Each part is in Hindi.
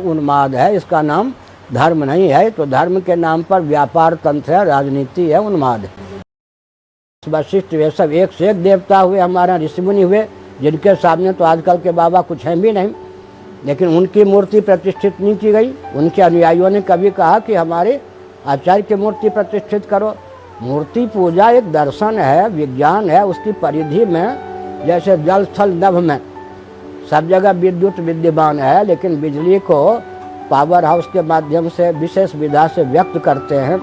उन्माद है, इसका नाम धर्म नहीं है। तो धर्म के नाम पर व्यापार तंत्र है, राजनीति है, उन्माद। वशिष्ठ वे सब एक से एक देवता हुए, हमारा ऋषि मुनि हुए, जिनके सामने तो आजकल के बाबा कुछ हैं भी नहीं, लेकिन उनकी मूर्ति प्रतिष्ठित नहीं की गई। उनके अनुयायियों ने कभी कहा कि हमारे आचार्य की मूर्ति प्रतिष्ठित करो। मूर्ति पूजा एक दर्शन है, विज्ञान है। उसकी परिधि में जैसे जल स्थल नभ में सब जगह विद्युत विद्यमान है, लेकिन बिजली को पावर हाउस के माध्यम से विशेष विधा से व्यक्त करते हैं,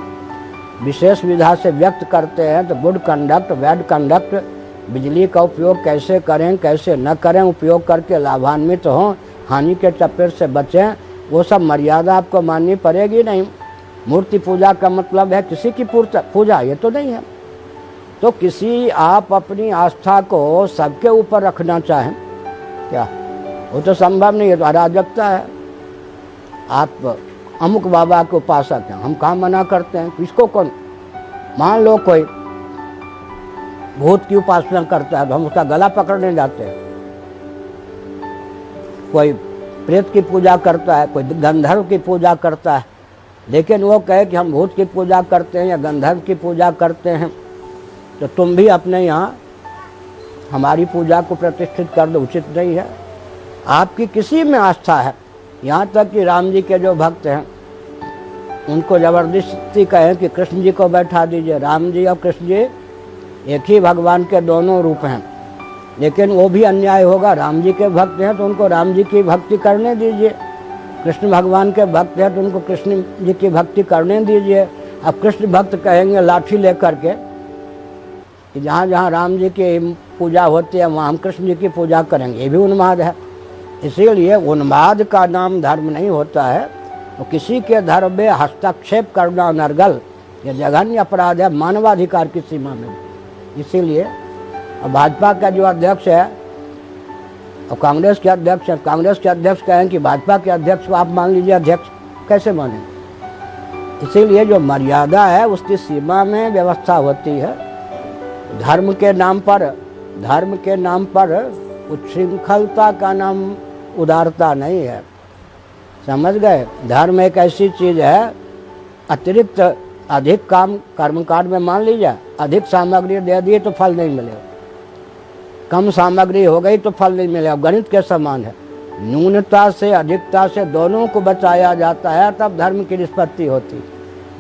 विशेष विधा से व्यक्त करते हैं। तो गुड कंडक्ट, बैड कंडक्ट, बिजली का उपयोग कैसे करें कैसे न करें, उपयोग करके लाभान्वित हों, हानि के चपेट से बचें, वो सब मर्यादा आपको माननी पड़ेगी नहीं। मूर्ति पूजा का मतलब है किसी की पूजा, ये तो नहीं है। तो किसी आप अपनी आस्था को सबके ऊपर रखना चाहें क्या, वो तो संभव नहीं है, तो अराजकता है। आप अमुक बाबा के उपासक हैं, हम कहाँ मना करते हैं, किसको कौन। मान लो कोई भूत की उपासना करता है तो हम उसका गला पकड़ने जाते हैं। कोई प्रेत की पूजा करता है, कोई गंधर्व की पूजा करता है, लेकिन वो कहे कि हम भूत की पूजा करते हैं या गंधर्व की पूजा करते हैं, तो तुम भी अपने यहाँ हमारी पूजा को प्रतिष्ठित कर दो, उचित नहीं है। आपकी किसी में आस्था है, यहाँ तक कि राम जी के जो भक्त हैं उनको जबरदस्ती कहें कि कृष्ण जी को बैठा दीजिए। राम जी और कृष्ण जी एक ही भगवान के दोनों रूप हैं, लेकिन वो भी अन्याय होगा। राम जी के भक्त हैं तो उनको राम जी की भक्ति करने दीजिए, कृष्ण भगवान के भक्त हैं तो उनको कृष्ण जी की भक्ति करने दीजिए। अब कृष्ण भक्त कहेंगे लाठी लेकर के कि जहाँ जहाँ राम जी की पूजा होती है वहाँ हम कृष्ण जी की पूजा करेंगे, ये भी उन्माद है। इसीलिए उन्माद का नाम धर्म नहीं होता है। तो किसी के धर्म में हस्तक्षेप करना अनर्गल, ये जघन्य अपराध है, मानवाधिकार की सीमा में। इसीलिए भाजपा का जो अध्यक्ष है और कांग्रेस के अध्यक्ष है, कांग्रेस के अध्यक्ष कहें कि भाजपा के अध्यक्ष को आप मान लीजिए अध्यक्ष, कैसे माने। इसीलिए जो मर्यादा है उसकी सीमा में व्यवस्था होती है। धर्म के नाम पर उच्छृंखलता का नाम उदारता नहीं है, समझ गए। धर्म एक ऐसी चीज है, अतिरिक्त अधिक काम कर्मकांड में मान लीजिए अधिक सामग्री दे दी तो फल नहीं मिलेगा, कम सामग्री हो गई तो फल नहीं मिलेगा। गणित के समान है, न्यूनता से अधिकता से दोनों को बचाया जाता है, तब धर्म की निष्पत्ति होती।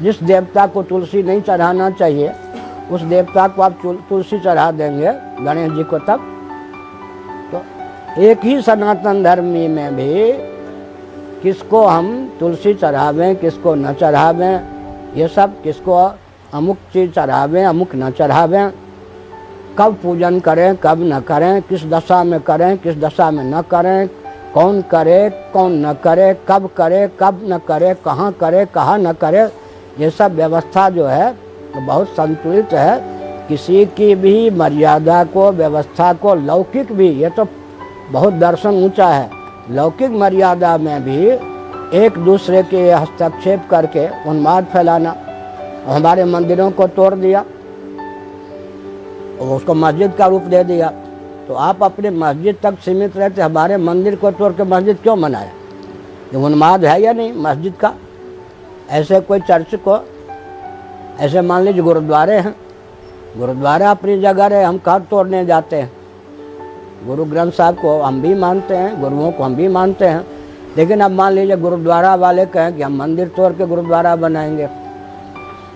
जिस देवता को तुलसी नहीं चढ़ाना चाहिए उस देवता को आप तुलसी चढ़ा देंगे गणेश जी को, तब तो एक ही सनातन धर्मी में भी किसको हम तुलसी चढ़ावें किसको न चढ़ावें, ये सब किसको अमुक चीज़ चढ़ावें अमुक न चढ़ावें, कब पूजन करें कब न करें, किस दशा में करें किस दशा में न करें, कौन करे कौन न करे, कब करे कब न करे, कहाँ करे कहाँ न करे, ये सब व्यवस्था जो है तो बहुत संतुलित है। किसी की भी मर्यादा को व्यवस्था को लौकिक भी, ये तो बहुत दर्शन ऊंचा है, लौकिक मर्यादा में भी एक दूसरे के हस्तक्षेप करके उन्माद फैलाना। हमारे मंदिरों को तोड़ दिया और उसको मस्जिद का रूप दे दिया, तो आप अपने मस्जिद तक सीमित रहते, हमारे मंदिर को तोड़ के मस्जिद क्यों बनाया। ये उन्माद है या नहीं मस्जिद का। ऐसे कोई चर्च को, ऐसे मान लीजिए गुरुद्वारे हैं, गुरुद्वारा अपनी जगह है, हम कहाँ तोड़ने जाते हैं। गुरु ग्रंथ साहब को हम भी मानते हैं, गुरुओं को हम भी मानते हैं, लेकिन अब मान लीजिए गुरुद्वारा वाले कहें कि हम मंदिर तोड़ के गुरुद्वारा बनाएंगे,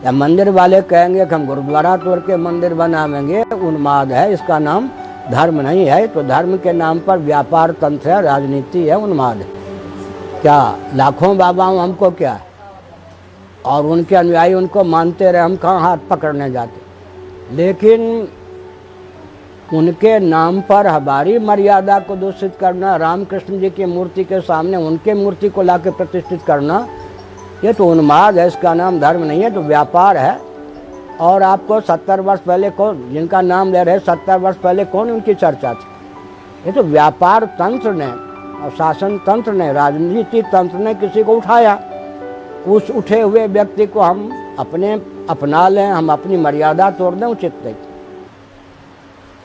या मंदिर वाले कहेंगे कि हम गुरुद्वारा तोड़ के मंदिर बनाएंगे, उन्माद है, इसका नाम धर्म नहीं है। तो धर्म के नाम पर व्यापार तंत्र है, राजनीति है, उन्माद है। क्या लाखों बाबाओं हमको क्या है, और उनके अनुयायी उनको मानते रहे, हम कहाँ हाथ पकड़ने जाते। लेकिन उनके नाम पर हमारी मर्यादा को दूषित करना, रामकृष्ण जी की मूर्ति के सामने उनके मूर्ति को लाके प्रतिष्ठित करना, ये तो उन्माद है, इसका नाम धर्म नहीं है, तो व्यापार है। और आपको 70 वर्ष पहले कौन, जिनका नाम ले रहे 70 वर्ष पहले कौन उनकी चर्चा थी। ये तो व्यापार तंत्र ने और शासन तंत्र ने, राजनीति तंत्र ने किसी को उठाया, उस उठे हुए व्यक्ति को हम अपना लें, हम अपनी मर्यादा तोड़ दें, उचित नहीं।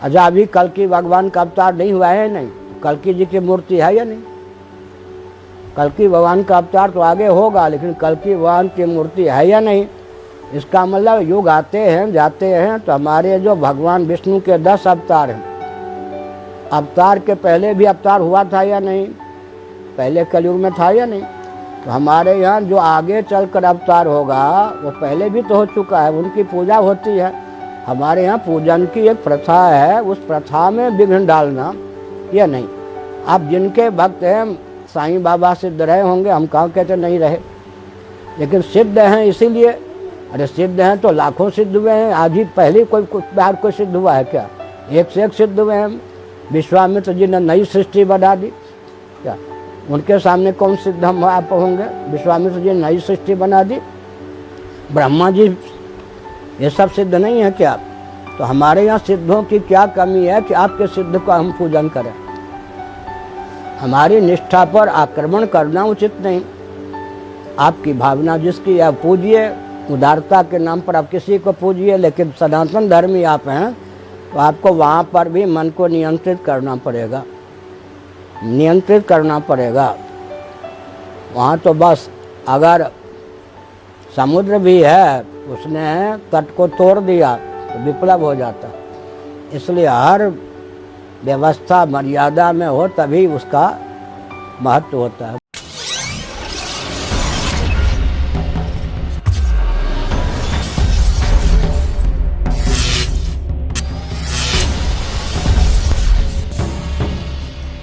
अच्छा, अभी कल्कि भगवान का अवतार नहीं हुआ है, नहीं, कल्कि जी की मूर्ति है या नहीं, कल्कि भगवान का अवतार तो आगे होगा, लेकिन कल्कि भगवान की मूर्ति है या नहीं, इसका मतलब युग आते हैं जाते हैं। तो हमारे जो भगवान विष्णु के 10 अवतार हैं, अवतार के पहले भी अवतार हुआ था या नहीं, पहले कलयुग में था या नहीं। तो हमारे यहाँ जो आगे चलकर अवतार होगा वो पहले भी तो हो चुका है, उनकी पूजा होती है। हमारे यहाँ पूजन की एक प्रथा है, उस प्रथा में विघ्न डालना या नहीं। आप जिनके भक्त हैं, साईं बाबा सिद्ध रहे होंगे, हम कहाँ कहते नहीं रहे, लेकिन सिद्ध हैं इसीलिए। अरे सिद्ध हैं तो लाखों सिद्ध हुए हैं, आज ही पहले कोई बार कोई सिद्ध हुआ है क्या? एक से एक सिद्ध हुए हैं। विश्वामित्र जी ने नई सृष्टि बना दी क्या? उनके सामने कौन सिद्ध हम आप होंगे? विश्वामित्र जी ने नई सृष्टि बना दी। ब्रह्मा जी ये सब सिद्ध नहीं है क्या? तो हमारे यहाँ सिद्धों की क्या कमी है कि आपके सिद्ध का हम पूजन करें? हमारी निष्ठा पर आक्रमण करना उचित नहीं। आपकी भावना जिसकी आप पूजिए, उदारता के नाम पर आप किसी को पूजिए, लेकिन सनातन धर्मी आप हैं तो आपको वहाँ पर भी मन को नियंत्रित करना पड़ेगा, नियंत्रित करना पड़ेगा। वहाँ तो बस अगर समुद्र भी है, उसने तट को तोड़ दिया तो विप्लव हो जाता। इसलिए हर व्यवस्था मर्यादा में हो तभी उसका महत्व होता है।